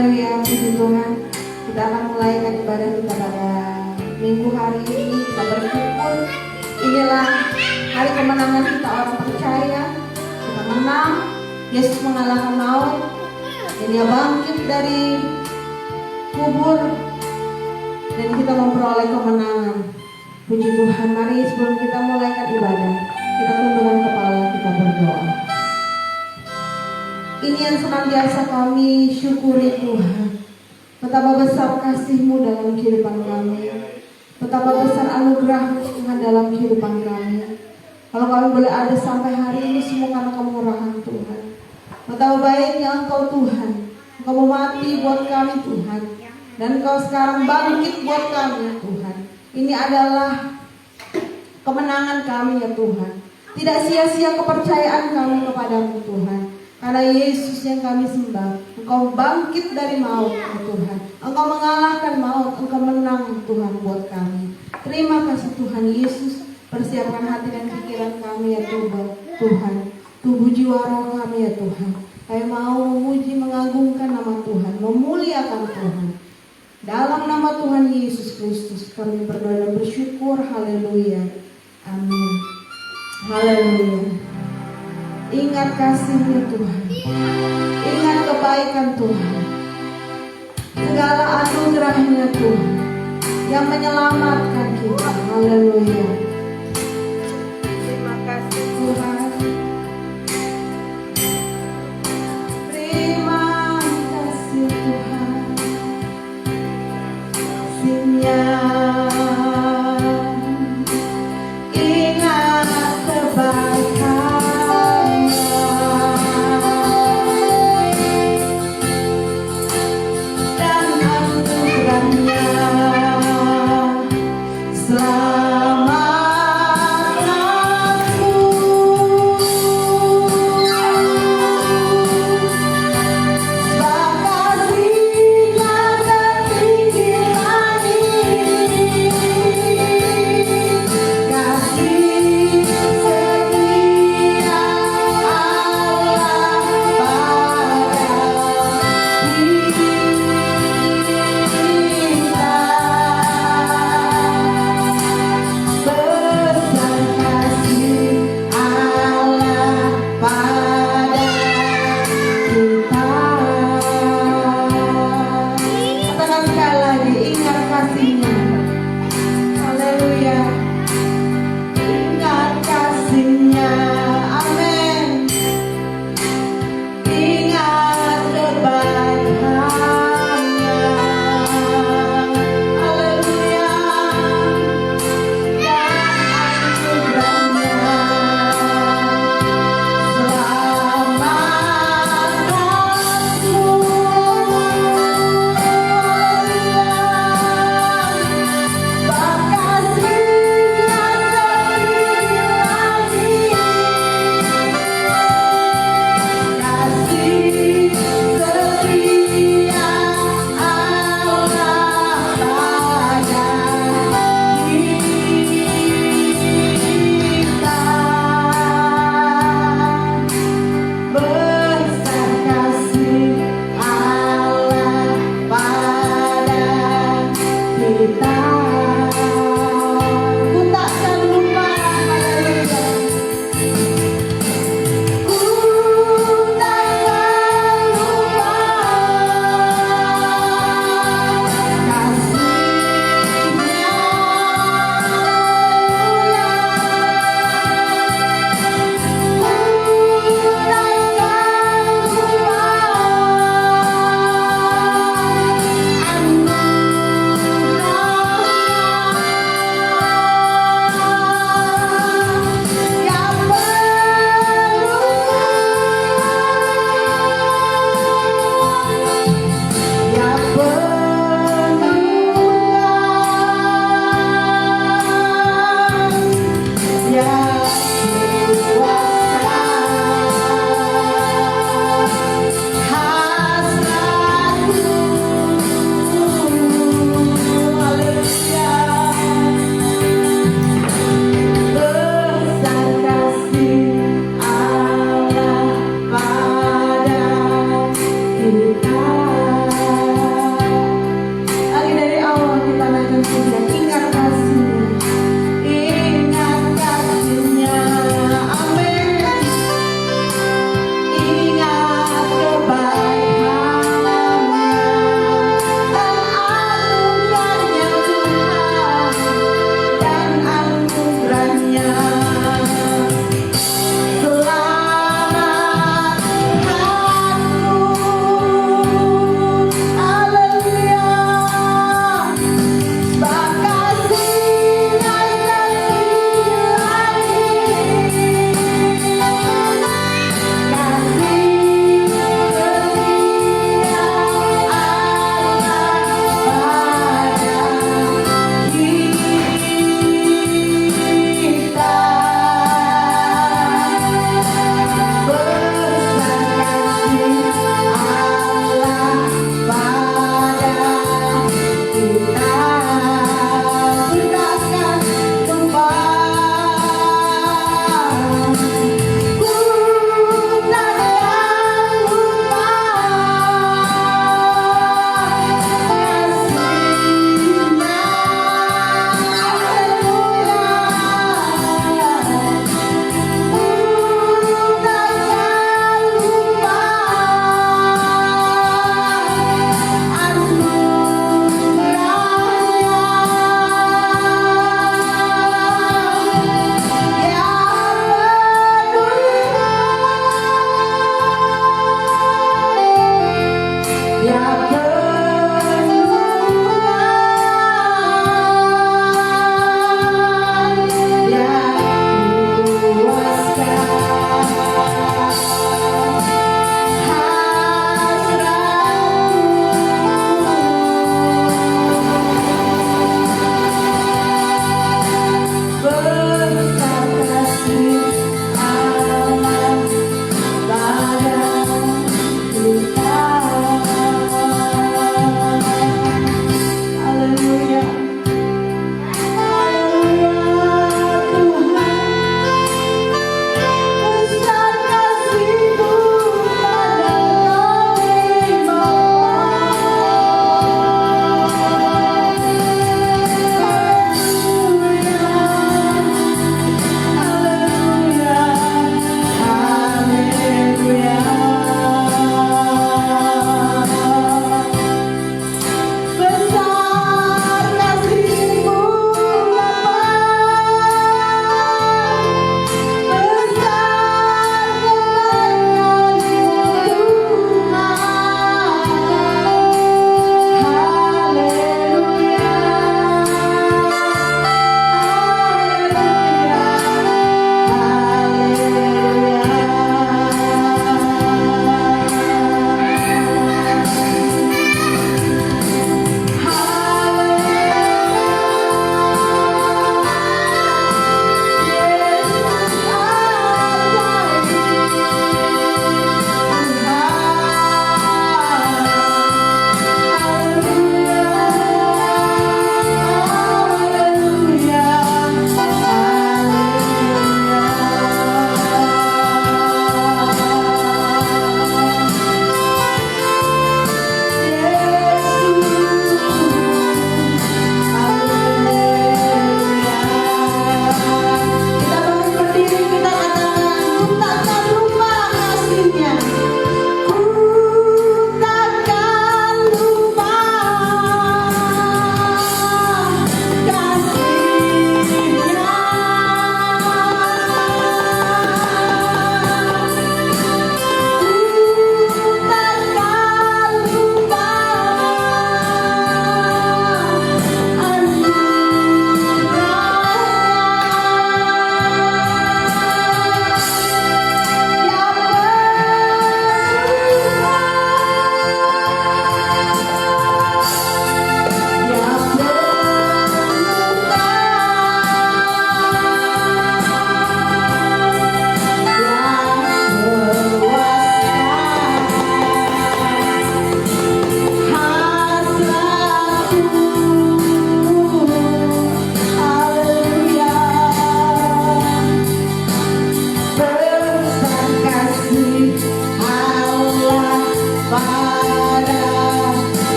Haleluya, puji Tuhan. Kita akan mulaikan ibadah kita pada minggu hari ini. Kita bersyukur. Inilah hari kemenangan kita orang percaya. Kita menang. Yesus mengalahkan maut. Dan Dia bangkit dari kubur. Dan kita memperoleh kemenangan. Puji Tuhan. Mari sebelum kita mulaikan ibadah, kita tundukkan kepala, kita berdoa. Ini yang senantiasa kami syukuri Tuhan. Betapa besar kasih-Mu dalam kehidupan kami. Betapa besar anugerah-Mu Tuhan dalam kehidupan kami. Kalau kami boleh ada sampai hari ini semua karena kemurahan Tuhan. Betapa baiknya Engkau Tuhan. Engkau mati buat kami Tuhan. Dan Engkau sekarang bangkit buat kami Tuhan. Ini adalah kemenangan kami ya Tuhan. Tidak sia-sia kepercayaan kami kepadamu Tuhan. Karena Yesus yang kami sembah, Engkau bangkit dari maut ya Tuhan. Engkau mengalahkan maut, Engkau menang Tuhan buat kami. Terima kasih Tuhan Yesus. Persiapkan hati dan pikiran kami ya Tuhan. Tubuh jiwa roh kami ya Tuhan. Kami mau memuji, mengagungkan nama Tuhan, memuliakan Tuhan. Dalam nama Tuhan Yesus Kristus kami berdoa dan bersyukur. Haleluya. Amin. Haleluya. Ingat kasih-Nya Tuhan. Ingat kebaikan Tuhan. Segala anugerah-Nya Tuhan yang menyelamatkan kita. Haleluya. Terima kasih Tuhan. Terima kasih Tuhan. Kasih-Nya. Ingat kebaikan. Selamat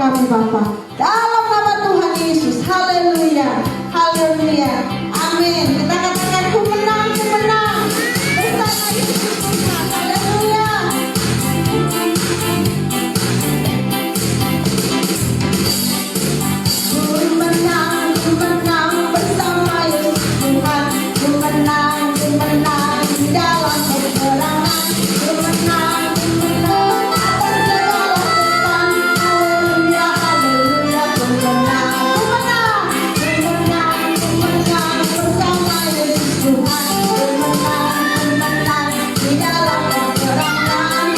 kami Bapa. Dalam nama Tuhan Yesus. Haleluya. Haleluya. Amin. Kita katakan ku menang, ku menang. Bersama Yesus Tuhan. Haleluya. Ku menang bersama Yesus Tuhan. Ku menang di dalam peperangan. Ku menang atas segala setan. Haleluya, haleluya. Ku menang bersama Yesus Tuhan. Ku menang di dalam peperangan.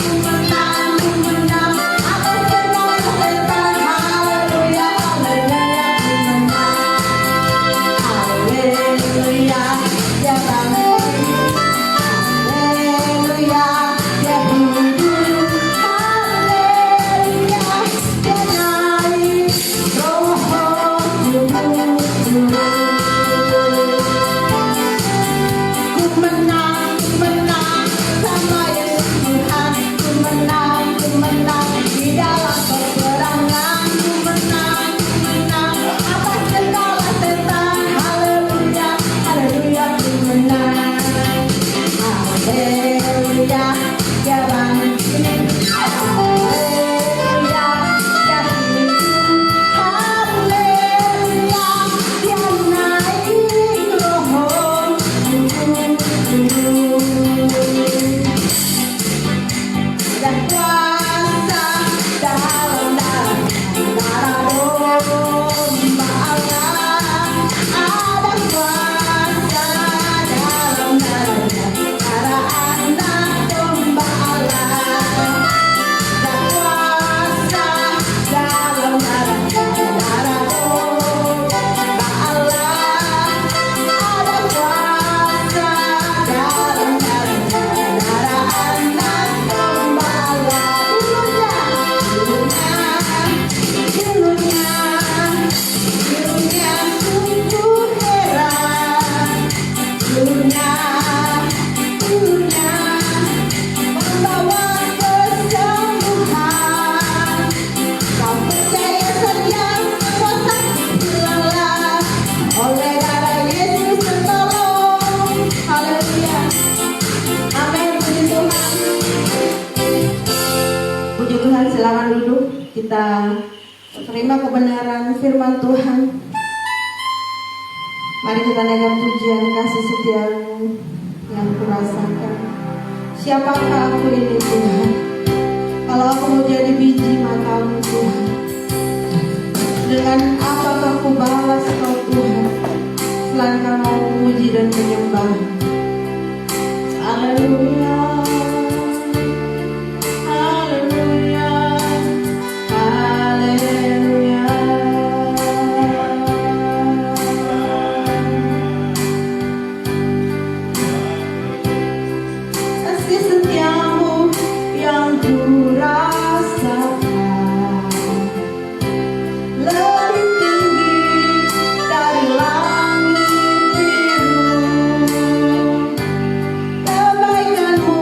Ku menang atas segala setan. Haleluya, haleluya. Haleluya, ya Bapa. Haleluya, ya hidup. Haleluya, ya naik roh Tuhan. Ku menang sama Yesus Tuhan. Ku menang di dalam peperangan. Ku menang atas segala setan. Haleluya, haleluya. Ku menang. Haleluya, ya bangkit. Haleluya, ya hidup. Haleluya, ya naik roh dan kuasa dalam darah domba Allah. Ada kuasa dalam darah anak domba Allah. Ada kuasa dalam darah domba Allah. Ada kuasa dalam darah anak domba Allah. Dulunya sungguh heran. Dulunya membawa kesembuhan. Kau percaya saja semua sakit hilanglah oleh darah Yesus tertolong. Haleluya. Amin. Puji Tuhan. Puji Tuhan, silakan duduk. Kita terima kebenaran firman Tuhan. Mari kita naikkan pujian kasih setiamu yang kurasakan. Siapakah aku ini Tuhan? Kalau aku mau jadi biji matamu Tuhan, dengan apakah ku balas kau Tuhan, selain kau mau memuji dan menyembah. Haleluya, haleluya, haleluya. Kasih setiamu yang kurasakan lebih tinggi dari langit biru. Kebaikanmu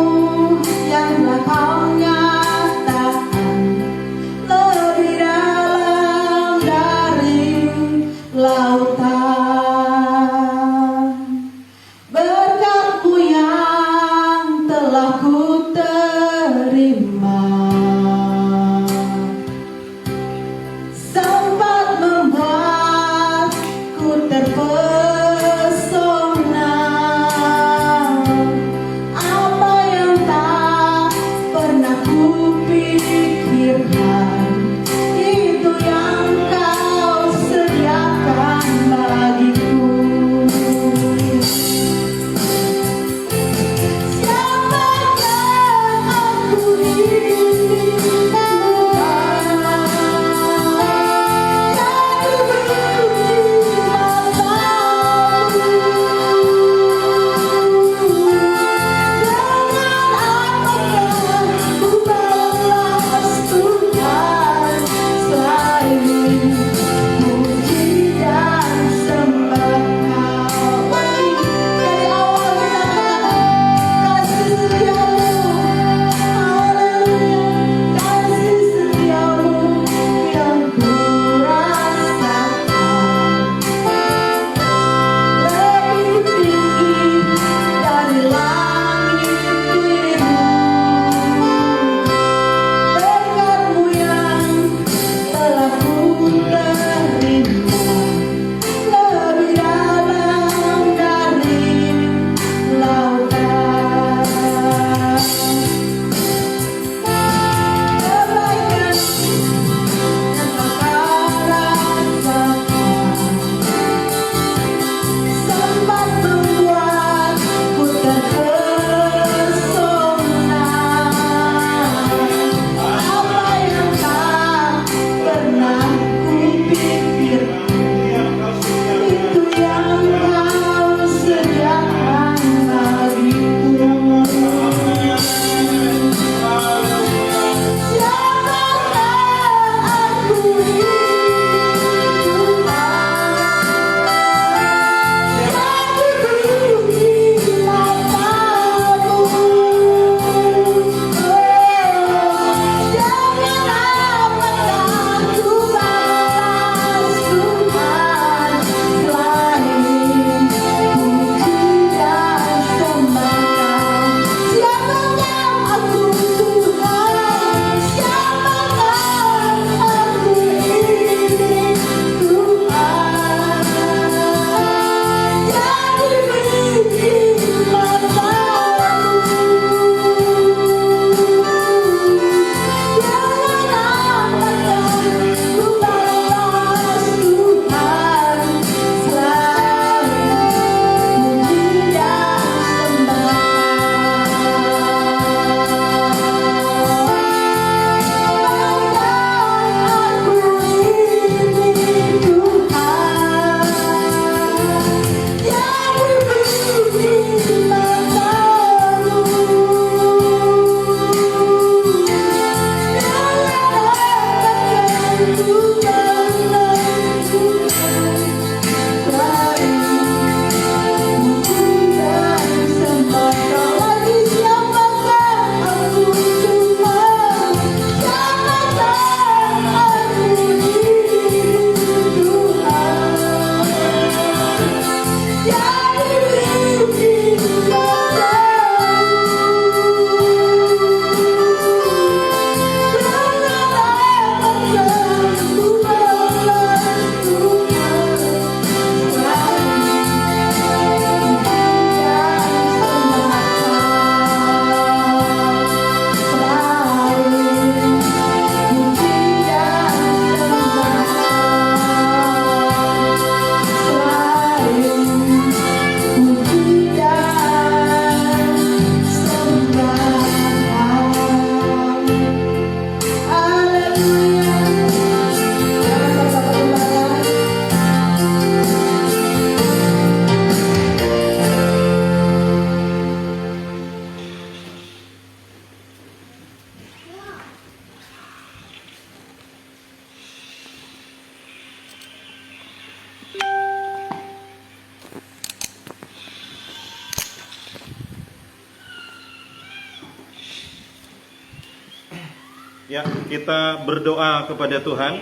Ya, kita berdoa kepada Tuhan.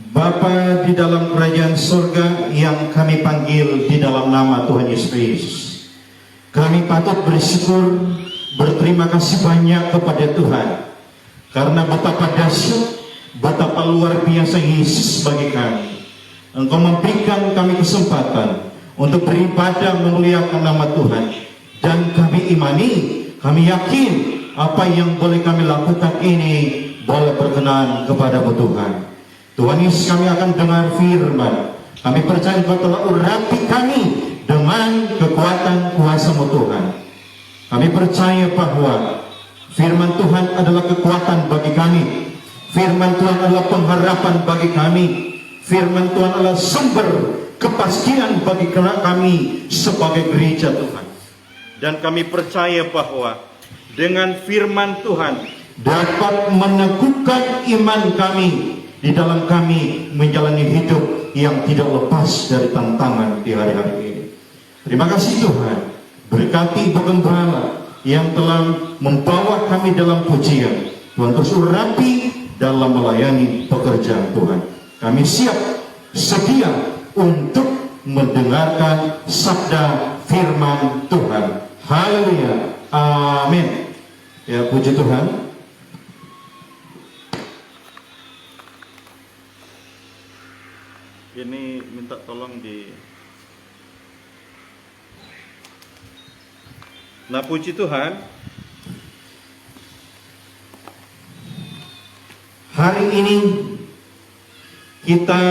Bapa di dalam kerajaan surga yang kami panggil di dalam nama Tuhan Yesus Kristus, kami patut bersyukur, berterima kasih banyak kepada Tuhan karena betapa dahsyat, betapa luar biasa Yesus bagi kami. Engkau memberikan kami kesempatan untuk beribadah memuliakan nama Tuhan, dan kami imani, kami yakin apa yang boleh kami lakukan ini boleh berkenan kepada-Mu Tuhan. Tuhan Yesus, kami akan dengar firman. Kami percaya Engkau telah urapi kami dengan kekuatan kuasa-Mu Tuhan. Kami percaya bahwa firman Tuhan adalah kekuatan bagi kami. Firman Tuhan adalah pengharapan bagi kami. Firman Tuhan adalah sumber kepastian bagi kami sebagai gereja Tuhan. Dan kami percaya bahwa dengan firman Tuhan dapat meneguhkan iman kami di dalam kami menjalani hidup yang tidak lepas dari tantangan di hari-hari ini. Terima kasih Tuhan, berkati Gembala yang telah membawa kami dalam pujian. Tuhan terus urapi dalam melayani pekerjaan Tuhan. Kami siap, sedia untuk mendengarkan sabda firman Tuhan. Haleluya, amin. Ya, puji Tuhan. Ini minta tolong di. Nah, puji Tuhan. Hari ini kita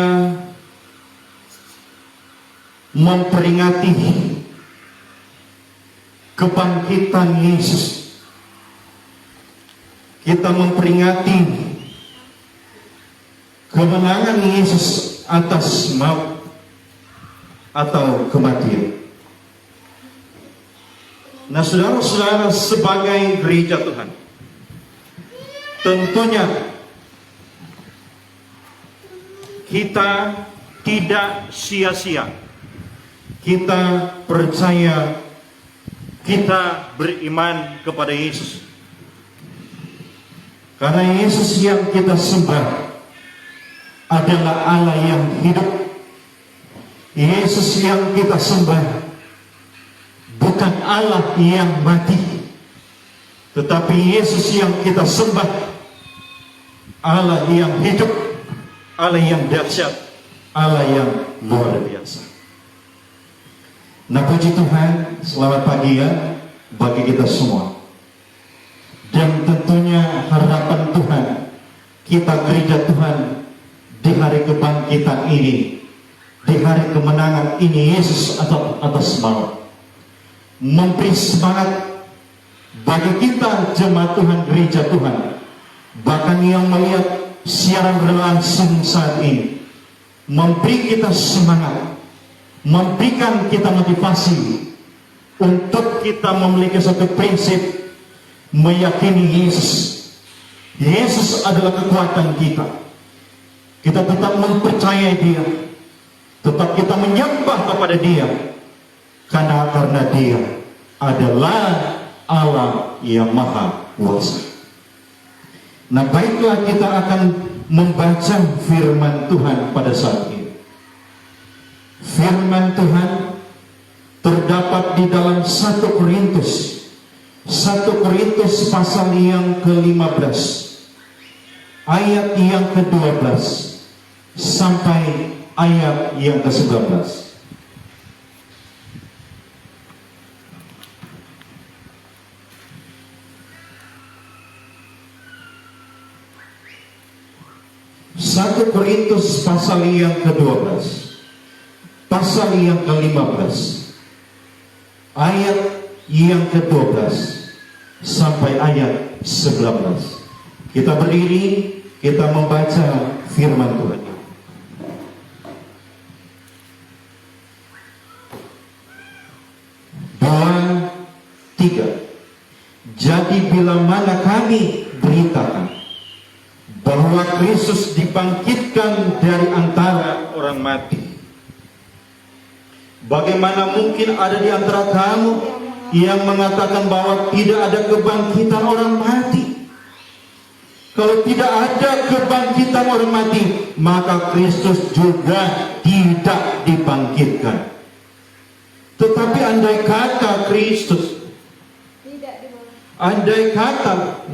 memperingati kebangkitan Yesus. Kita memperingati kemenangan Yesus atas maut atau kematian. Nah, saudara-saudara, sebagai gereja Tuhan, tentunya kita tidak sia-sia. Kita percaya, kita beriman kepada Yesus. Karena Yesus yang kita sembah adalah Allah yang hidup. Yesus yang kita sembah bukan Allah yang mati, tetapi Yesus yang kita sembah Allah yang hidup, Allah yang dahsyat, Allah yang luar biasa. Nah, puji Tuhan, selamat pagi ya bagi kita semua. Dan tentunya harapan Tuhan, kita gereja Tuhan di hari kebangkitan ini, di hari kemenangan ini, Yesus atas maut, memberi semangat bagi kita jemaat Tuhan, gereja Tuhan, bahkan yang melihat siaran berlangsung saat ini, memberi kita semangat, memberikan kita motivasi untuk kita memiliki satu prinsip, meyakini Yesus, Yesus adalah kekuatan kita. Kita tetap mempercayai Dia, tetap kita menyembah kepada Dia, karena Dia adalah Allah yang Maha Kuasa. Nah, baiklah, kita akan membaca firman Tuhan pada saat ini. Firman Tuhan terdapat di dalam 1 Korintus pasal yang ke-15 ayat yang ke-12 sampai ayat yang ke-11. Satu Korintus pasal yang ke-12, pasal yang ke-15, ayat yang ke-12 sampai ayat 11. Kita berdiri, kita membaca firman Tuhan. 2, 3. Jadi bila mana kami beritakan bahwa Kristus dibangkitkan dari antara orang mati, bagaimana mungkin ada di antara kamu yang mengatakan bahwa tidak ada kebangkitan orang mati? Kalau tidak ada kebangkitan orang mati, maka Kristus juga tidak dibangkitkan. Tetapi andai kata Kristus, andai kata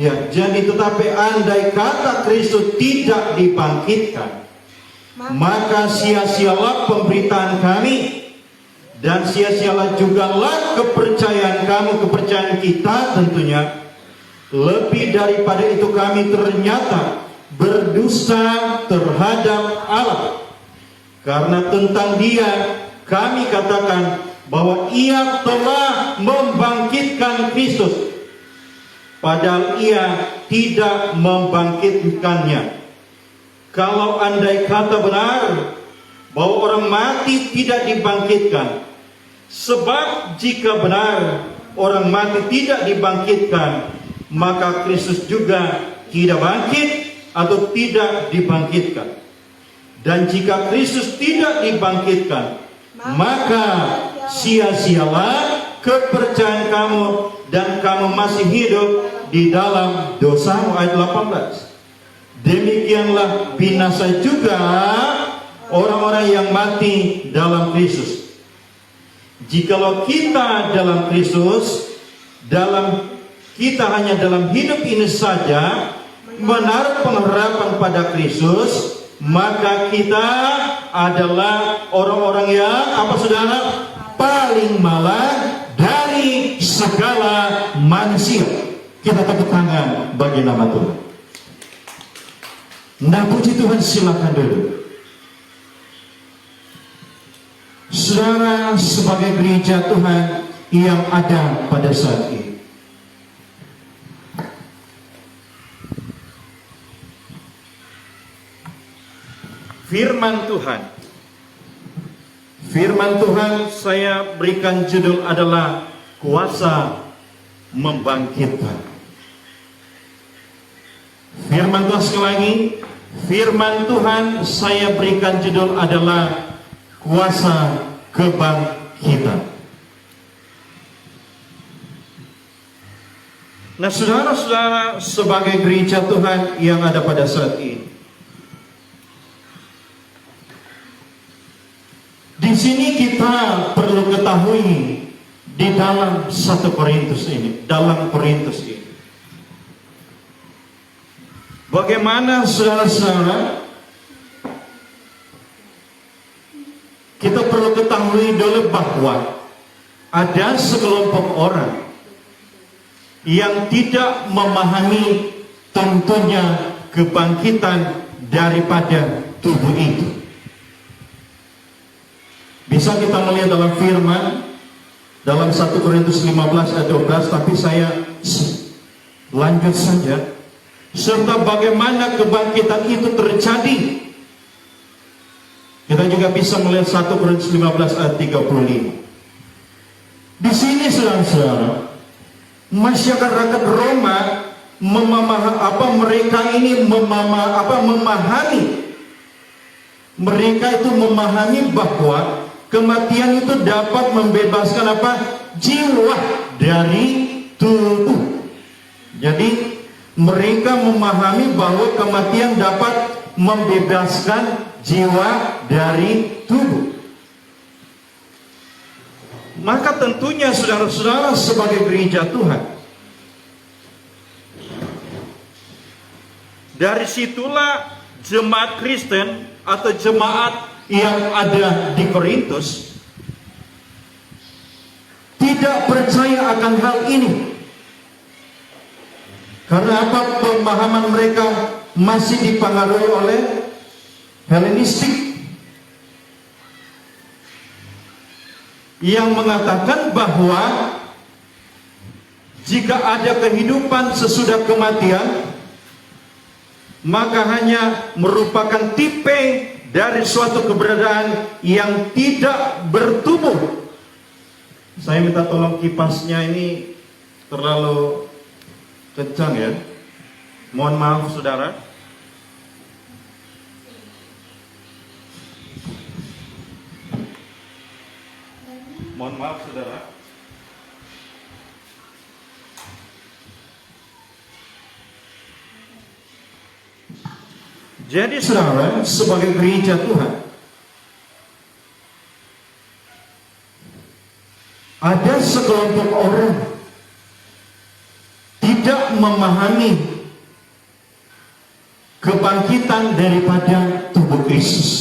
Kristus tidak dibangkitkan, maka sia-sialah pemberitaan kami, dan sia-sialah jugalah kepercayaan kamu, kepercayaan kita tentunya. Lebih daripada itu, kami ternyata berdusta terhadap Allah, karena tentang Dia kami katakan bahwa Ia telah membangkitkan Kristus, padahal Ia tidak membangkitkannya. Kalau andai kata benar bahwa orang mati tidak dibangkitkan, sebab jika benar orang mati tidak dibangkitkan, maka Kristus juga tidak bangkit atau tidak dibangkitkan. Dan jika Kristus tidak dibangkitkan, maka sia-sialah kepercayaan kamu, dan kamu masih hidup di dalam dosamu. Ayat 18. Demikianlah binasa juga orang-orang yang mati dalam Kristus. Jikalau kita dalam Kristus, kita hanya dalam hidup ini saja menaruh pengharapan pada Kristus, maka kita adalah orang-orang yang saudara? Paling malang dari segala manusia. Kita tepuk tangan bagi nama Tuhan. Nah, puji Tuhan, silakan dulu. Saudara, sebagai gereja Tuhan yang ada pada saat ini, Firman Tuhan saya berikan judul adalah kuasa membangkitkan. Firman Tuhan sekali lagi, firman Tuhan saya berikan judul adalah kuasa kebangkitan. Nah, saudara-saudara, sebagai gereja Tuhan yang ada pada saat ini, di sini kita perlu ketahui di dalam 1 Korintus ini, bagaimana saudara-saudara, kita perlu ketahui dulu bahwa ada sekelompok orang yang tidak memahami tentunya kebangkitan daripada tubuh itu. Bisa kita melihat dalam firman dalam 1 Korintus 15 ayat 12, tapi saya lanjut saja. Serta bagaimana kebangkitan itu terjadi. Kita juga bisa melihat 1 Korintus 15 ayat 35. Di sini saudara-saudara, masyarakat Roma memahami bahwa kematian itu dapat membebaskan jiwa dari tubuh. Jadi mereka memahami bahwa kematian dapat membebaskan jiwa dari tubuh. Maka tentunya saudara-saudara sebagai gereja Tuhan, dari situlah jemaat Kristen atau jemaat yang ada di Korintus tidak percaya akan hal ini. Karena pemahaman mereka masih dipengaruhi oleh Helenistik yang mengatakan bahwa jika ada kehidupan sesudah kematian, maka hanya merupakan tipe dari suatu keberadaan yang tidak bertumbuh. Saya minta tolong kipasnya ini terlalu kencang ya. Mohon maaf saudara. Mohon maaf saudara. Jadi saudara, sebagai gereja Tuhan, ada sekelompok orang tidak memahami kebangkitan daripada tubuh Kristus.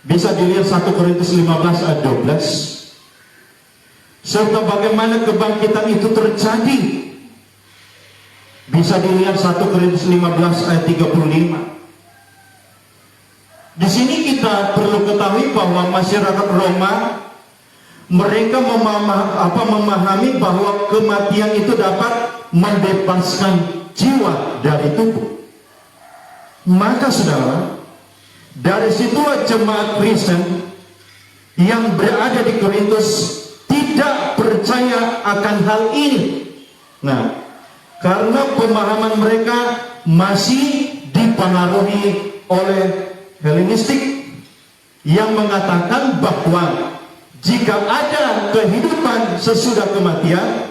Bisa dilihat 1 Korintus 15 ayat 12. Serta bagaimana kebangkitan itu terjadi. Bisa dilihat 1 Korintus 15 ayat 35. Di sini kita perlu ketahui bahwa masyarakat Roma mereka memahami bahwa kematian itu dapat membebaskan jiwa dari tubuh. Maka saudara, dari situlah jemaat Kristen yang berada di Korintus tidak percaya akan hal ini. Nah, karena pemahaman mereka masih dipengaruhi oleh Helenistik yang mengatakan bahwa jika ada kehidupan sesudah kematian,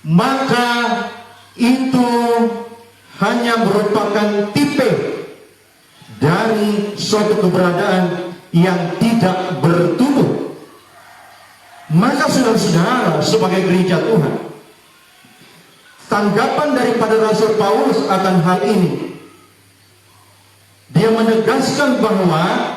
maka itu hanya merupakan tipe dari suatu keberadaan yang tidak bertumbuh. Maka saudara-saudara sebagai gereja Tuhan, tanggapan daripada Rasul Paulus akan hal ini, dia menegaskan bahwa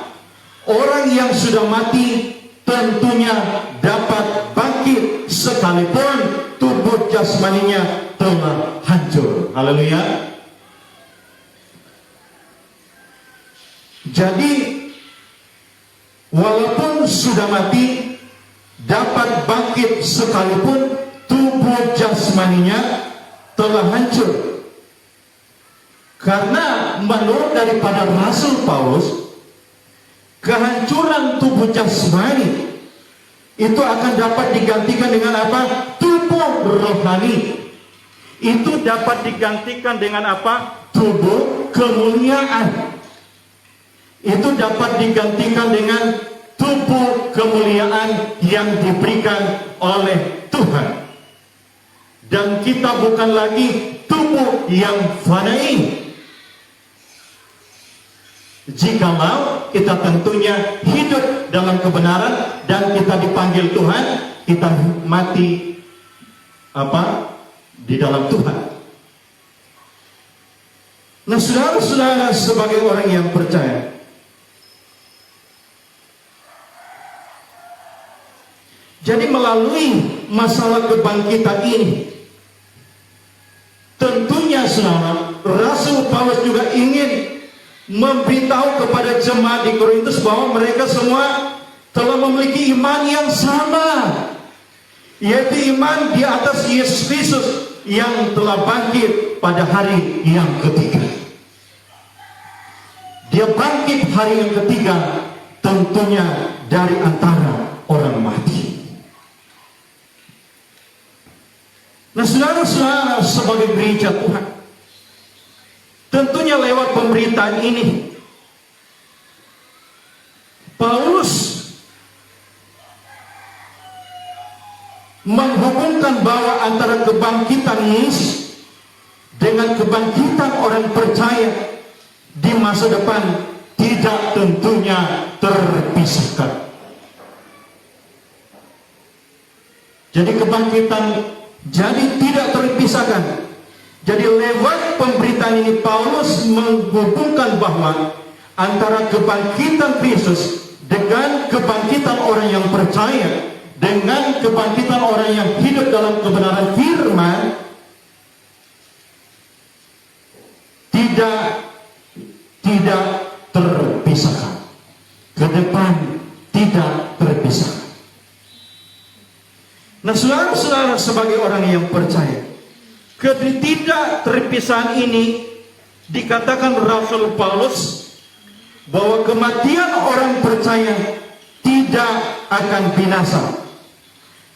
orang yang sudah mati tentunya dapat bangkit sekalipun tubuh jasmaninya telah hancur. Haleluya. Jadi walaupun sudah mati dapat bangkit sekalipun tubuh jasmaninya telah hancur. Karena menurut daripada Rasul Paulus, kehancuran tubuh jasmani itu akan dapat digantikan dengan apa? Tubuh rohani. Itu dapat digantikan dengan apa? Tubuh kemuliaan. Itu dapat digantikan dengan tubuh kemuliaan yang diberikan oleh Tuhan. Dan kita bukan lagi tubuh yang fana'i. Jikalau kita tentunya hidup dalam kebenaran dan kita dipanggil Tuhan, kita mati di dalam Tuhan. Nah, saudara-saudara sebagai orang yang percaya, jadi melalui masalah kebangkitan ini, tentunya saudara, Rasul Paulus juga ingin memberitahu kepada jemaat di Korintus bahwa mereka semua telah memiliki iman yang sama, yaitu iman di atas Yesus Kristus yang telah bangkit pada hari yang ketiga. Dia bangkit hari yang ketiga tentunya dari antara orang mati. Nah, saudara-saudara, sebagai gereja Tuhan, tentunya lewat pemberitaan ini, Paulus menghubungkan bahwa antara kebangkitan Yesus dengan kebangkitan orang percaya di masa depan tidak tentunya terpisahkan. Jadi kebangkitan jadi tidak terpisahkan. Jadi lewat pemberitaan ini Paulus menghubungkan bahwa antara kebangkitan Kristus dengan kebangkitan orang yang percaya, dengan kebangkitan orang yang hidup dalam kebenaran firman, tidak terpisahkan. Ke depan tidak terpisahkan. Nah, saudara-saudara, sebagai orang yang percaya, ketidak terpisahan ini dikatakan Rasul Paulus bahwa kematian orang percaya tidak akan binasa.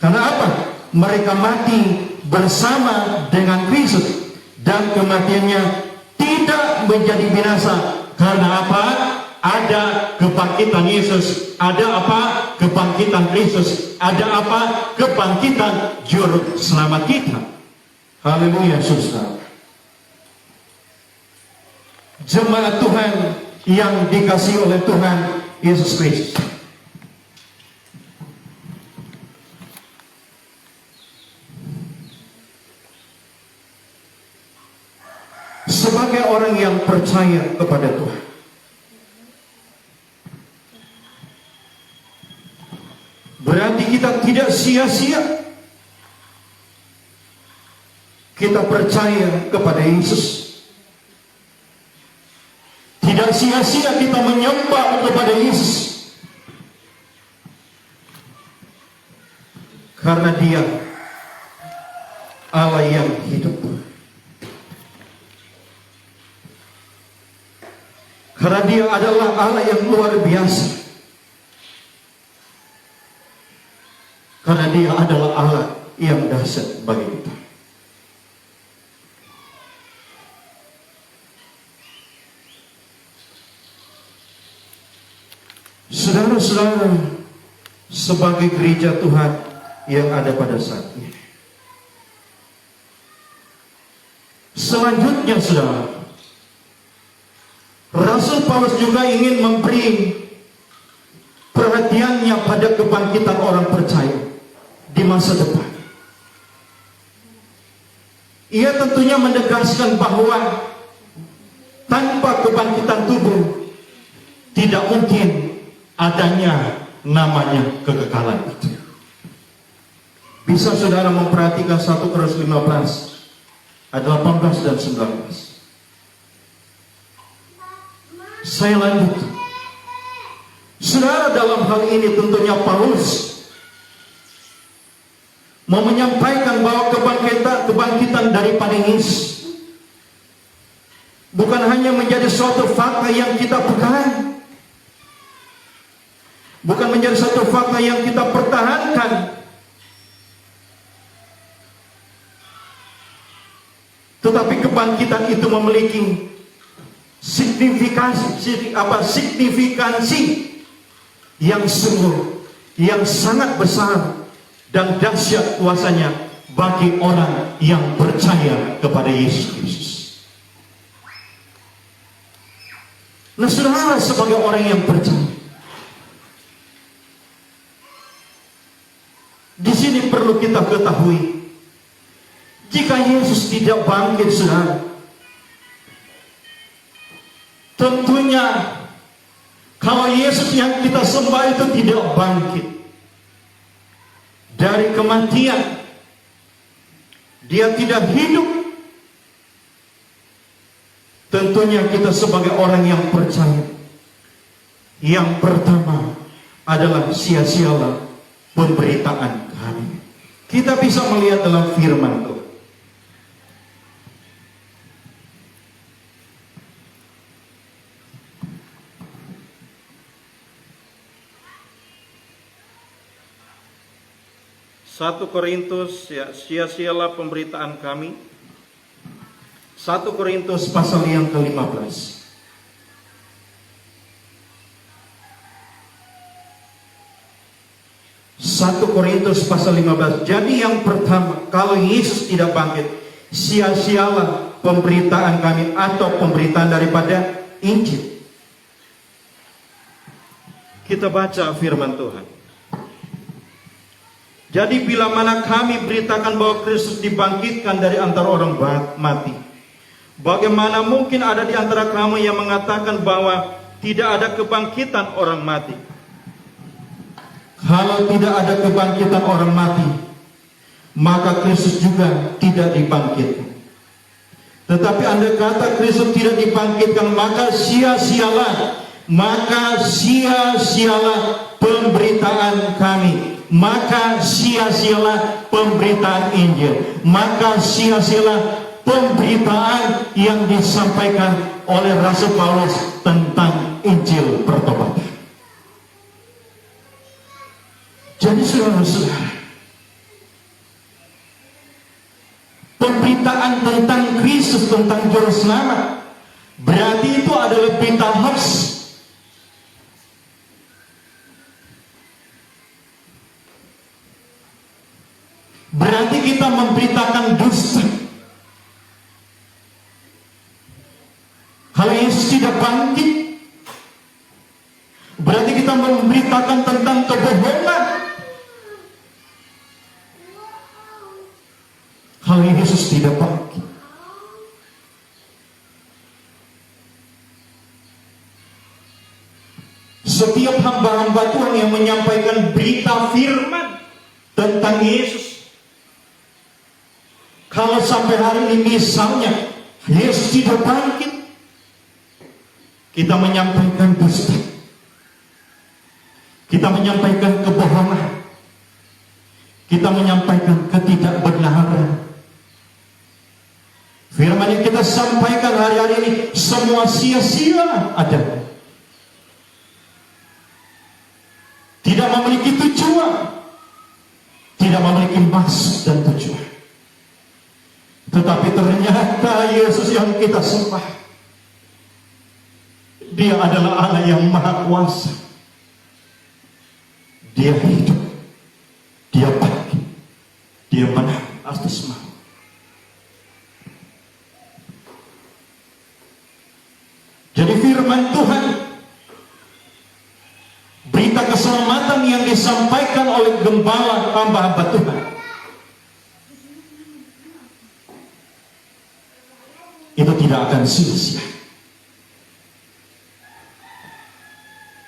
Karena apa? Mereka mati bersama dengan Kristus dan kematiannya tidak menjadi binasa. Karena apa? Ada kebangkitan Yesus. Ada apa? Kebangkitan Kristus. Ada apa? Kebangkitan Juru Selamat kita. Haleluya, saudara. Jemaat Tuhan yang dikasihi oleh Tuhan Yesus Kristus. Sebagai orang yang percaya kepada Tuhan, berarti kita tidak sia-sia kita percaya kepada Yesus. Tidak sia-sia kita menyembah kepada Yesus. Karena Dia Allah yang hidup. Karena Dia adalah Allah yang luar biasa. Karena Dia adalah Allah yang dahsyat bagi kita. Saudara-saudara, sebagai gereja Tuhan yang ada pada saat ini, selanjutnya saudara, Rasul Paulus juga ingin memberi perhatiannya pada kebangkitan orang percaya di masa depan. Ia tentunya menegaskan bahwa tanpa kebangkitan tubuh tidak mungkin adanya namanya kekekalan itu. Bisa saudara memperhatikan 1 Korintus 15 ayat 18 dan 19. Saya lanjut. Saudara, dalam hal ini tentunya Paulus mau menyampaikan bahwa kebangkitan daripada Yesus bukan hanya menjadi suatu fakta yang kita pegang, bukan menjadi satu fakta yang kita pertahankan, tetapi kebangkitan itu memiliki signifikansi yang sungguh, yang sangat besar dan dahsyat kuasanya bagi orang yang percaya kepada Yesus Kristus. Nah, saudara, sebagai orang yang percaya, di sini perlu kita ketahui, jika Yesus tidak bangkit, saudara, tentunya kalau Yesus yang kita sembah itu tidak bangkit dari kematian, Dia tidak hidup, tentunya kita sebagai orang yang percaya, yang pertama adalah sia-sialah pemberitaan kami. Kita bisa melihat dalam firman Tuhan. 1 Korintus, ya, sia-sialah pemberitaan kami. 1 Korintus pasal yang ke-15. 1 Korintus pasal 15. Jadi yang pertama, kalau Yesus tidak bangkit, sia-sialah pemberitaan kami atau pemberitaan daripada Injil. Kita baca firman Tuhan. Jadi bila mana kami beritakan bahwa Kristus dibangkitkan dari antara orang mati, bagaimana mungkin ada di antara kamu yang mengatakan bahwa tidak ada kebangkitan orang mati? Kalau tidak ada kebangkitan orang mati, maka Kristus juga tidak dibangkitkan. Tetapi andai kata Kristus tidak dibangkitkan, maka sia-sialah pemberitaan kami. Maka sia-sialah pemberitaan Injil. Maka sia-sialah pemberitaan yang disampaikan oleh Rasul Paulus tentang Injil pertobatan. Jadi saudara-saudara, pemberitaan tentang Kristus, tentang Juru Selamat, berarti itu adalah berita hoax. Berarti kita memberitakan dusta. Kalau Yesus tidak bangkit, berarti kita memberitakan tentang kebohongan. Kalau Yesus tidak bangkit, setiap hamba-hamba Tuhan yang menyampaikan berita firman tentang Yesus, kalau sampai hari ini misalnya Yesus tidak bangkit, kita menyampaikan dusta, kita menyampaikan kebohongan, kita menyampaikan ketidakbenaran. Firman yang kita sampaikan hari-hari ini semua sia-sia ada. Tidak memiliki tujuan, tidak memiliki maksud dan tujuan. Tetapi ternyata Yesus yang kita sembah, Dia adalah Allah yang Maha Kuasa. Dia hidup, Dia bangkit, Dia menang atas maut. Jadi firman Tuhan, berita keselamatan yang disampaikan oleh gembala hamba-hamba Tuhan, itu tidak akan sia-sia.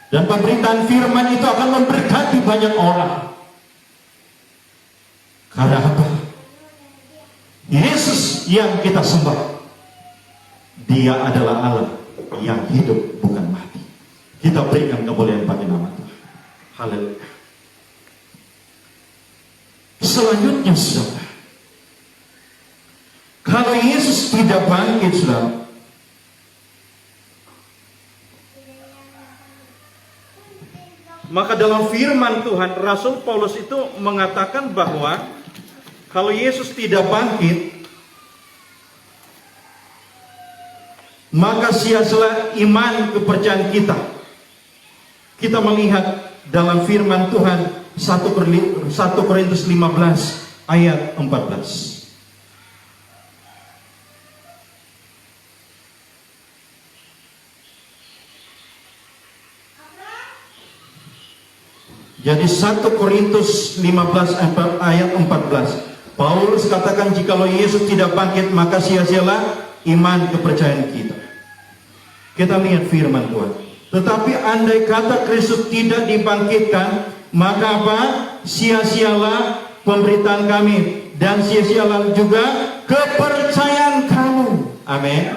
Dan pemberitaan firman itu akan memberkati banyak orang. Karena apa? Yesus yang kita sembah, Dia adalah Allah yang hidup bukan mati. Kita berikan kemuliaan bagi nama Tuhan. Haleluya. Selanjutnya saudara, kalau Yesus tidak bangkit saudara, maka dalam firman Tuhan Rasul Paulus itu mengatakan bahwa kalau Yesus tidak bangkit, maka sia-sialah iman kepercayaan kita. Kita melihat dalam firman Tuhan 1 Korintus 15 ayat 14. Jadi 1 Korintus 15 ayat 14. Paulus katakan jikalau Yesus tidak bangkit, maka sia-sialah iman kepercayaan kita. Kita lihat firman Tuhan. Tetapi andai kata Kristus tidak dibangkitkan, maka apa? Sia-sialah pemberitaan kami, dan sia-sialah juga kepercayaan kamu. Amin.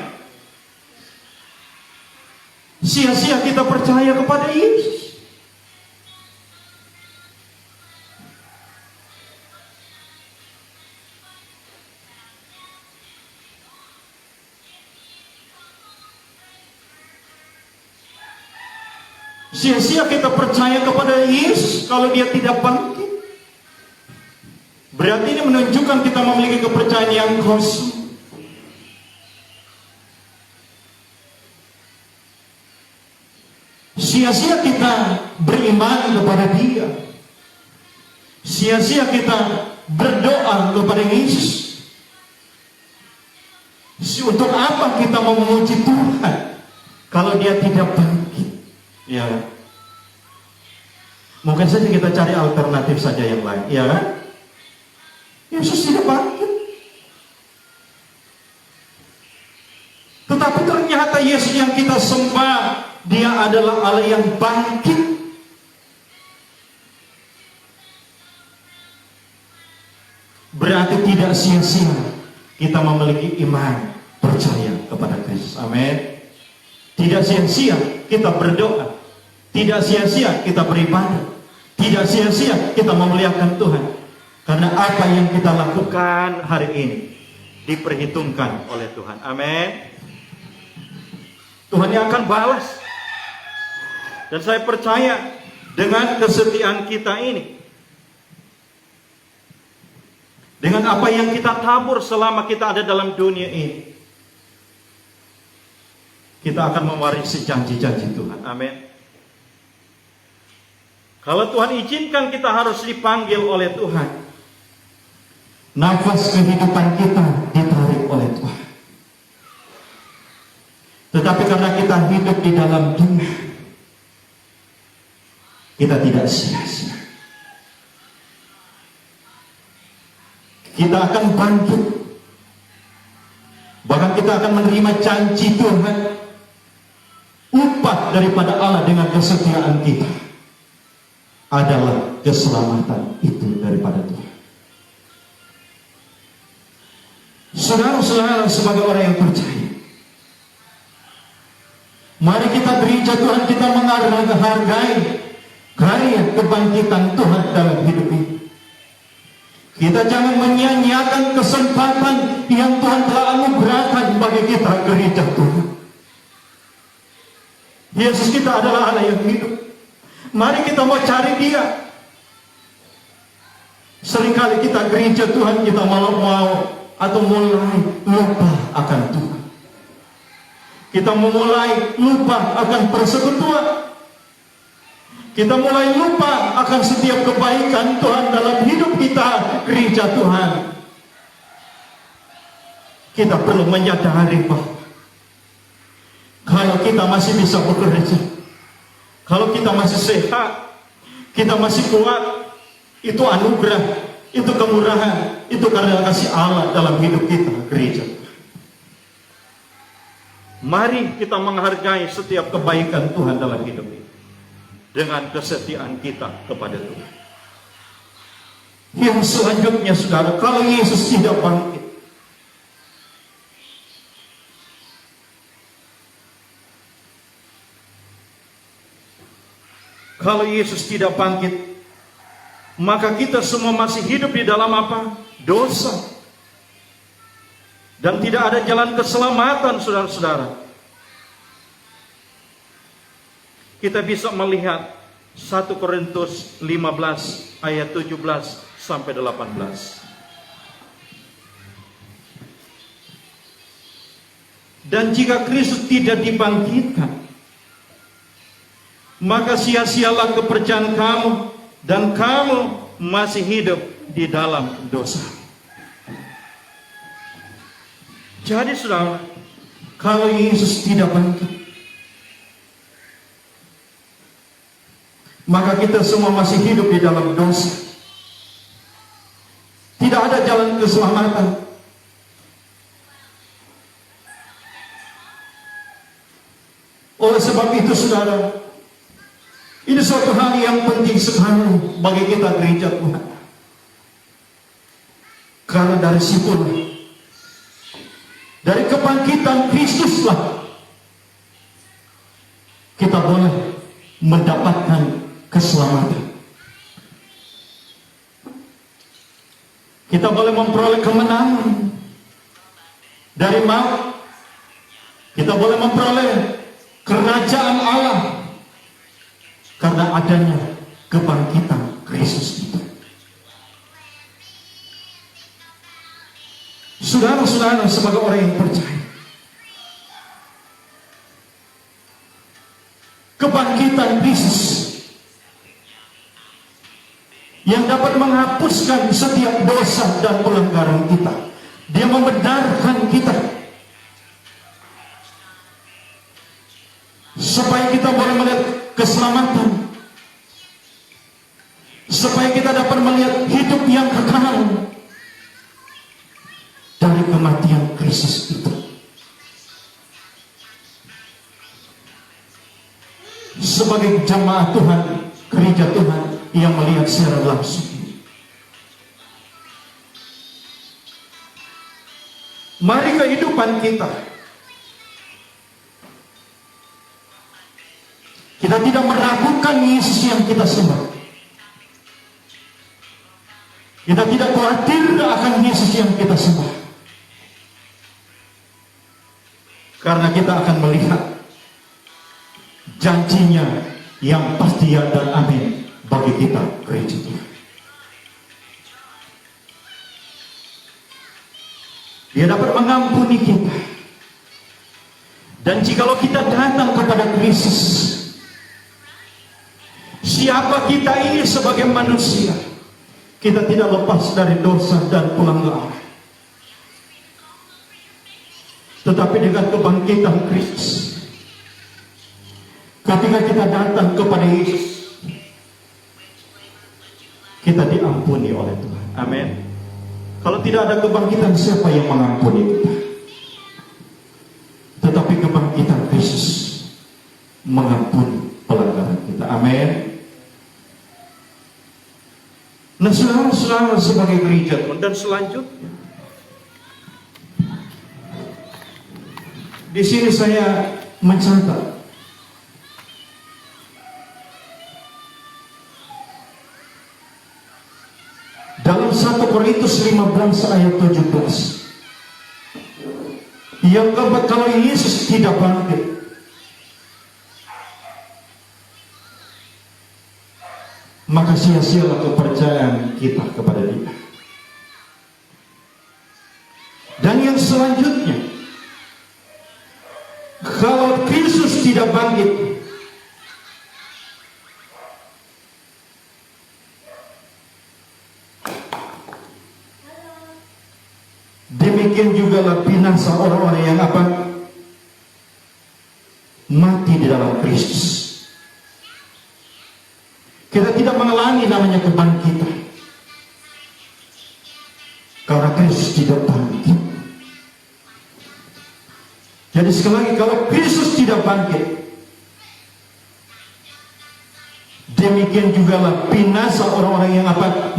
Sia-sia kita percaya kepada Yesus. Sia-sia kita percaya kepada Yesus kalau Dia tidak bangkit. Berarti ini menunjukkan kita memiliki kepercayaan yang kosong. Sia-sia kita beriman kepada Dia. Sia-sia kita berdoa kepada Yesus. Untuk apa kita mau memuji Tuhan kalau Dia tidak bangkit? Ya, mungkin saja kita cari alternatif saja yang lain, ya kan? Yesus tidak bangkit. Tetapi ternyata Yesus yang kita sembah, Dia adalah Allah yang bangkit. Berarti tidak sia-sia kita memiliki iman, percaya kepada Kristus. Amin. Tidak sia-sia kita berdoa. Tidak sia-sia kita beribadah. Tidak sia-sia kita memuliakan Tuhan. Karena apa yang kita lakukan hari ini diperhitungkan oleh Tuhan. Amin. Tuhan yang akan balas. Dan saya percaya dengan kesetiaan kita ini, dengan apa yang kita tabur selama kita ada dalam dunia ini, kita akan mewarisi janji-janji Tuhan. Amin. Kalau Tuhan izinkan kita harus dipanggil oleh Tuhan, nafas kehidupan kita ditarik oleh Tuhan. Tetapi karena kita hidup di dalam dunia, kita tidak sia-sia. Kita akan bangkit. Bahkan kita akan menerima janji Tuhan. Upah daripada Allah dengan kesetiaan kita adalah keselamatan itu daripada Tuhan. Saudara-saudara, sebagai orang yang percaya, mari kita gereja Tuhan, kita menghargai karya kebangkitan Tuhan dalam hidup ini. Kita jangan menyia-nyiakan kesempatan yang Tuhan telah anugerahkan bagi kita, gereja Tuhan. Yesus kita adalah Allah yang hidup. Mari kita mau cari Dia. Seringkali kita gereja Tuhan, kita mau atau mulai lupa akan Tuhan. Kita mulai lupa akan persekutuan. Kita mulai lupa akan setiap kebaikan Tuhan dalam hidup kita, gereja Tuhan. Kita perlu menyadari bahwa kalau kita masih bisa bekerja, kalau kita masih sehat, kita masih kuat, itu anugerah, itu kemurahan, itu karena kasih Allah dalam hidup kita, gereja. Mari kita menghargai setiap kebaikan Tuhan dalam hidup ini dengan kesetiaan kita kepada Tuhan. Yang selanjutnya, saudara, kalau Yesus tidak bangkit, kalau Yesus tidak bangkit, maka kita semua masih hidup di dalam apa? Dosa. Dan tidak ada jalan keselamatan, saudara-saudara. Kita bisa melihat 1 Korintus 15 ayat 17 sampai 18. Dan jika Kristus tidak dibangkitkan, maka sia-sialah kepercayaan kamu, dan kamu masih hidup di dalam dosa. Jadi saudara, kalau Yesus tidak bangkit, maka kita semua masih hidup di dalam dosa. Tidak ada jalan keselamatan. Oleh sebab itu, saudara, ini suatu hal yang penting sekali bagi kita, gereja Tuhan. Karena dari situlah, dari kebangkitan Kristuslah, kita boleh mendapatkan keselamatan. Kita boleh memperoleh kemenangan dari maut. Kita boleh memperoleh kerajaan Allah karena adanya kebangkitan Kristus itu. Saudara-saudara, sebagai orang yang percaya, kebangkitan Kristus yang dapat menghapuskan setiap dosa dan pelanggaran kita. Dia membenarkan kita supaya kita boleh melihat keselamatan, supaya kita dapat melihat hidup yang kekal dari kematian Kristus itu. Sebagai jamaah Tuhan, gereja Tuhan yang melihat secara langsung, mari kehidupan kita tidak meragukan Yesus yang kita sembah. Kita tidak khawatir akan Yesus yang kita sembah, karena kita akan melihat janjinya yang pasti ya dan amin bagi kita, gereja Tuhan. Dia dapat mengampuni kita. Dan jikalau kita datang kepada Kristus, siapa kita ini sebagai manusia, kita tidak lepas dari dosa dan pelanggaran. Tetapi dengan kebangkitan Kristus, ketika kita datang kepada Yesus, kita diampuni oleh Tuhan. Amin. Kalau tidak ada kebangkitan, siapa yang mengampuni kita? Tetapi kebangkitan Kristus mengampuni pelanggaran kita. Amin. Nah, saudara-saudara, sebagai gereja Tuhan, dan selanjutnya di sini saya mencatat dalam 1 Korintus 15 ayat 17, yang keempat, kalau Yesus tidak bangkit, maka sia-sialah kepercayaan kita kepada Dia. Dan yang selanjutnya, kalau Kristus tidak bangkit, demikian juga binasa orang-orang yang mati di dalam Kristus. Kita tidak mengalami namanya kebangkitan, karena Kristus tidak bangkit. Jadi sekali lagi, kalau Kristus tidak bangkit, demikian juga binasa orang-orang yang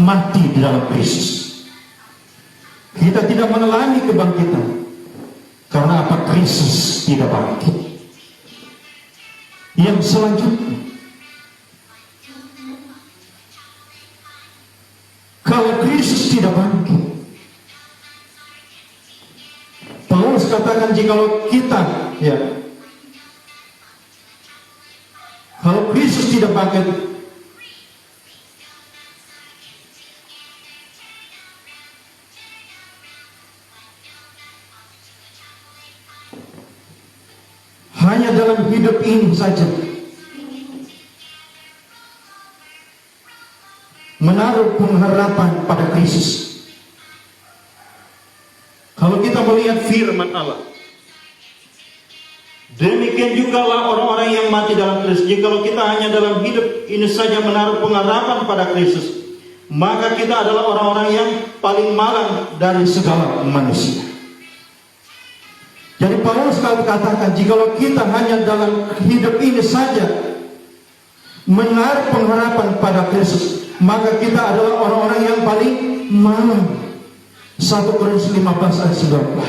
mati di dalam Kristus. Kita tidak mengalami kebangkitan, karena Kristus tidak bangkit. Yang selanjutnya, kalau Kristus tidak bangkit, Paulus katakan, jikalau kita, kalau Kristus tidak bangkit, hanya dalam hidup ini saja menaruh pengharapan pada Kristus. Kalau kita melihat firman Allah, demikian juga orang-orang yang mati dalam Kristus. Jikalau kita hanya dalam hidup ini saja menaruh pengharapan pada Kristus, maka kita adalah orang-orang yang paling malang dari segala manusia. Jadi Paulus katakan, jikalau kita hanya dalam hidup ini saja menaruh pengharapan pada Kristus, maka kita adalah orang-orang yang paling malang. 1 Korintus 15 ayat 19.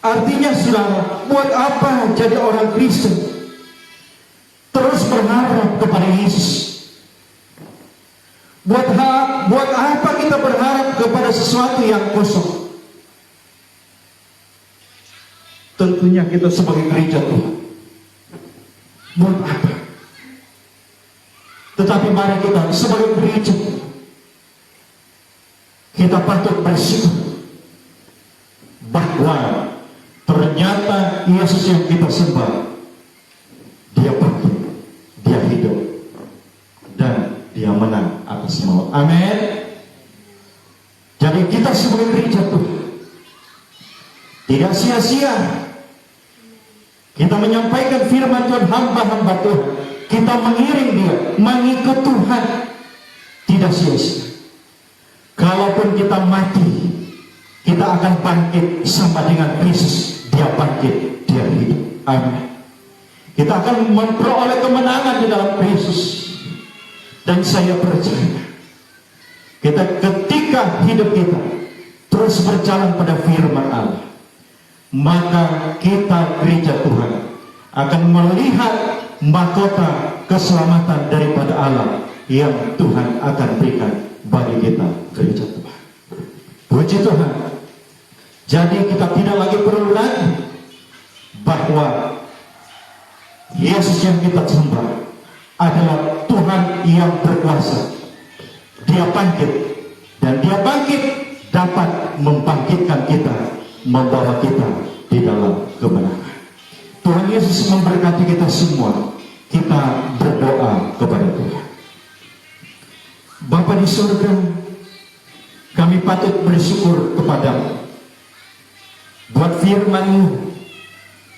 Artinya, saudara, buat apa jadi orang Kristen terus berharap kepada Yesus? Buat apa kita berharap kepada sesuatu yang kosong? Tentunya kita sebagai gereja Tuhan, buat apa? Tetapi mari kita sebagai gereja, kita patut bersyukur bahwa ternyata Yesus yang kita sembah, dia bangkit, dia hidup, dan dia menang atas maut. Amin. Jadi kita sebagai gereja Tuhan tidak sia-sia kita menyampaikan firman Tuhan, hamba-hamba Tuhan, kita mengiring dia, mengikut Tuhan, tidak sia-sia. Kalaupun kita mati, kita akan bangkit sama dengan Kristus. Dia bangkit, dia hidup. Amin. Kita akan memperoleh kemenangan di dalam Kristus. Dan saya percaya, kita ketika hidup kita terus berjalan pada firman Allah, maka kita gereja Tuhan akan melihat mahkota keselamatan daripada Allah yang Tuhan akan berikan bagi kita gereja Tuhan. Puji Tuhan. Jadi kita tidak lagi perlu lagi bahwa Yesus yang kita sembah adalah Tuhan yang berkuasa. Dia bangkit, dan dia bangkit dapat membangkitkan kita, membawa kita di dalam kemenangan. Tuhan Yesus memberkati kita semua. Kita berdoa kepada Tuhan. Bapa di surga, kami patut bersyukur kepadamu buat firman-Mu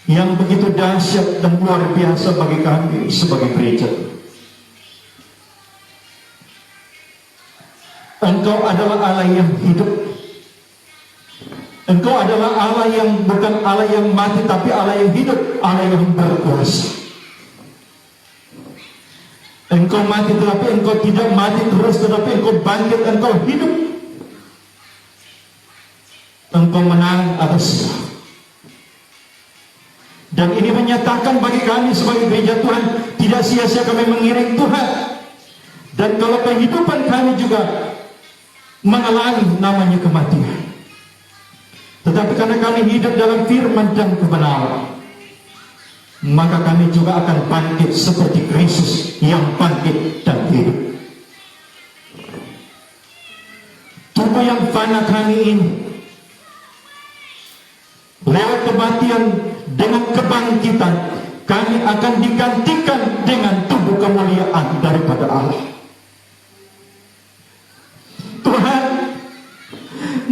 yang begitu dahsyat dan luar biasa bagi kami sebagai gereja. Engkau adalah Allah yang hidup. Engkau adalah Allah yang bukan Allah yang mati, tapi Allah yang hidup, Allah yang berkuasa. Engkau mati tetapi engkau tidak mati terus, tetapi engkau bangkit, engkau hidup. Engkau menang atas. Dan ini menyatakan bagi kami sebagai gereja Tuhan, tidak sia-sia kami mengiring Tuhan. Dan kalau kehidupan kami juga mengalami namanya kematian, tetapi karena kami hidup dalam firman dan kebenaran, maka kami juga akan bangkit seperti Kristus yang bangkit dan hidup. Tubuh yang fana kami ini, lewat kematian dengan kebangkitan, kami akan digantikan dengan tubuh kemuliaan daripada Allah. Tuhan,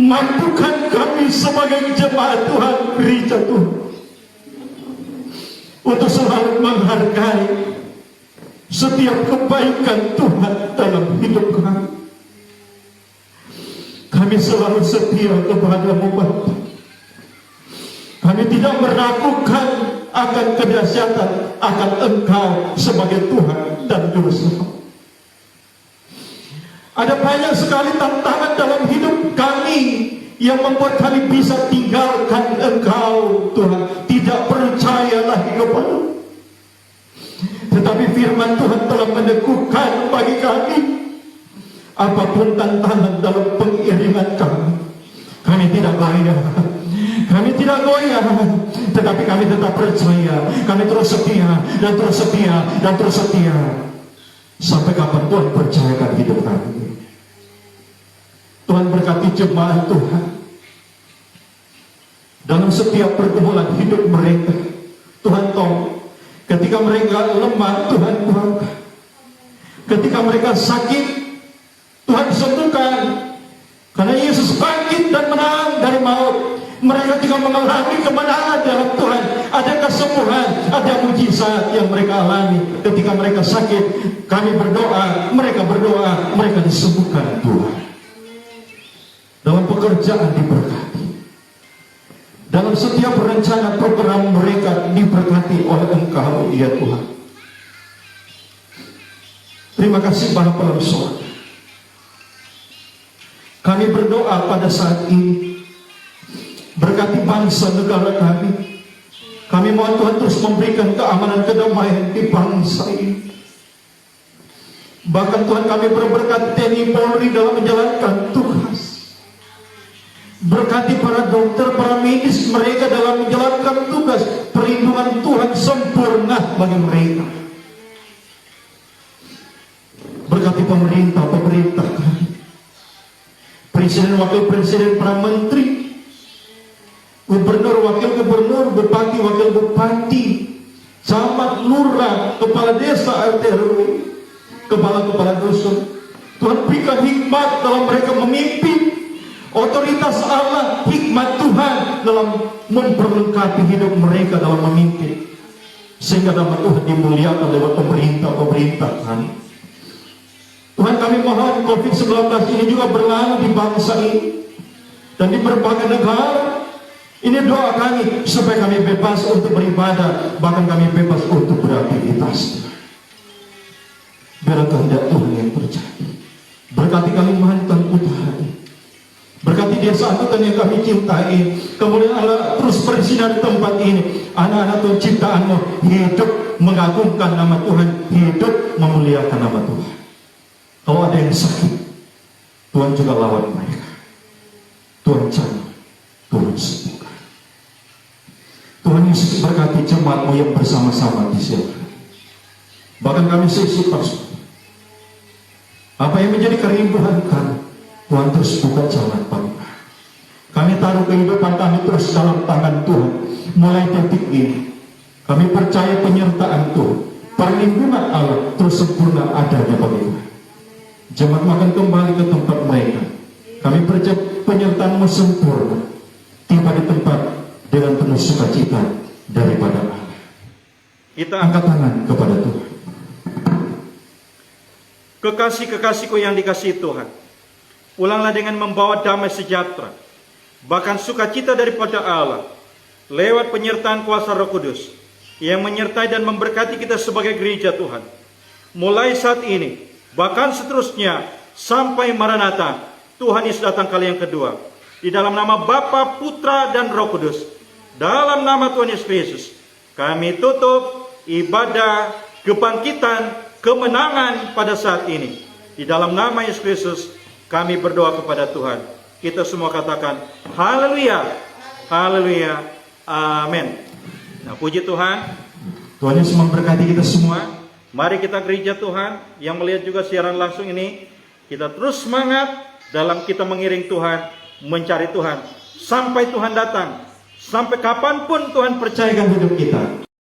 mampukan kami sebagai jemaat Tuhan, gereja Tuhan, untuk selalu menghargai setiap kebaikan Tuhan dalam hidup kami. Kami selalu setia kepada-Mu Bapa. Kami tidak meragukan akan kedahsyatan akan Engkau sebagai Tuhan dan Juru Selamat. Ada banyak sekali tantangan dalam hidup kami yang membuat kami bisa tinggalkan Engkau, Tuhan, tidak percaya lagi kepada-Mu. Tetapi firman Tuhan telah meneguhkan bagi kami, apapun tantangan dalam pengiringan kami tidak goyah. Kami tidak goyah, tetapi kami tetap percaya. Kami terus setia dan terus setia dan terus setia sampai kapan Tuhan percayakan hidup kami. Tuhan berkati jemaat Tuhan dalam setiap pergumulan hidup mereka. Tuhan tahu ketika mereka lemah, Tuhan kuatkan. Ketika mereka sakit, Tuhan sembuhkan. Karena Yesus bangkit dan menang dari maut, mereka juga mengalami kemenangan dalam Tuhan. Ada kesembuhan, ada mujizat yang mereka alami. Ketika mereka sakit, kami berdoa, mereka disembuhkan Tuhan. Dalam pekerjaan diberkati, dalam setiap rencana program mereka diberkati oleh Engkau, ya Tuhan. Terima kasih Bapa dalam surga. Kami berdoa pada saat ini, berkati bangsa negara kami. Kami mohon Tuhan terus memberikan keamanan, kedamaian di bangsa ini. Bahkan Tuhan, kami berberkat TNI Polri dalam menjalankan tugas. Berkati para dokter, para medis mereka dalam menjalankan tugas. Perlindungan Tuhan sempurna bagi mereka. Berkati pemerintah kami. presiden, wakil presiden, para menteri, gubernur, wakil gubernur, bupati, wakil bupati, camat, lurah, kepala desa, RT RW, kepala-kepala dusun. Tuhan berikan hikmat dalam mereka memimpin. Otoritas Allah, hikmat Tuhan dalam memperlengkapi hidup mereka dalam memimpin, sehingga nama Tuhan dimuliakan lewat pemerintah kami. Tuhan, kami mohon COVID-19 ini juga berlalu di bangsa ini dan di berbagai negara. Ini doa kami supaya kami bebas untuk beribadah, bahkan kami bebas untuk beraktivitas. Biarlah kehendak Tuhan yang terjadi. Berkati Kalimantan Utara, berkati desa angkutan yang kami cintai. Kemudian Allah terus bersinar di tempat ini. Anak-anak Tuhan ciptaan-Mu hidup mengagungkan nama Tuhan, hidup memuliakan nama Tuhan. Kalau ada yang sakit, Tuhan juga lawan mereka. Tuhan jamah, Tuhan sembuhkan. Tuhan Yesus berkati jemaat-Mu yang bersama-sama di sini. Bahkan kami sisi pas, apa yang menjadi kerinduan kami, Tuhan terus buka jalan bagi kami. Kami taruh kehidupan kami terus dalam tangan Tuhan. Mulai detik ini, kami percaya penyertaan Tuhan, perlindungan Allah terus sempurna adanya bagi kami. Jemaat makan kembali ke tempat mereka. Kami percaya penyertaan-Mu sempurna, tiba di tempat dengan penuh sukacita daripada Allah. Kita angkat tangan kepada Tuhan. Kekasih-kekasihku yang dikasihi Tuhan, pulanglah dengan membawa damai sejahtera, bahkan sukacita daripada Allah, lewat penyertaan kuasa Roh Kudus, yang menyertai dan memberkati kita sebagai gereja Tuhan. Mulai saat ini, bahkan seterusnya, sampai Maranatha, Tuhan Yesus datang kali yang kedua. Di dalam nama Bapa, Putra, dan Roh Kudus, dalam nama Tuhan Yesus Kristus, kami tutup ibadah kebangkitan kemenangan pada saat ini. Di dalam nama Yesus Kristus kami berdoa kepada Tuhan. Kita semua katakan haleluya, haleluya, amin. Nah, puji Tuhan. Tuhan Yesus memberkati kita semua. Mari kita gereja Tuhan yang melihat juga siaran langsung ini, kita terus semangat dalam kita mengiring Tuhan, mencari Tuhan sampai Tuhan datang. Sampai kapanpun Tuhan percayakan hidup kita,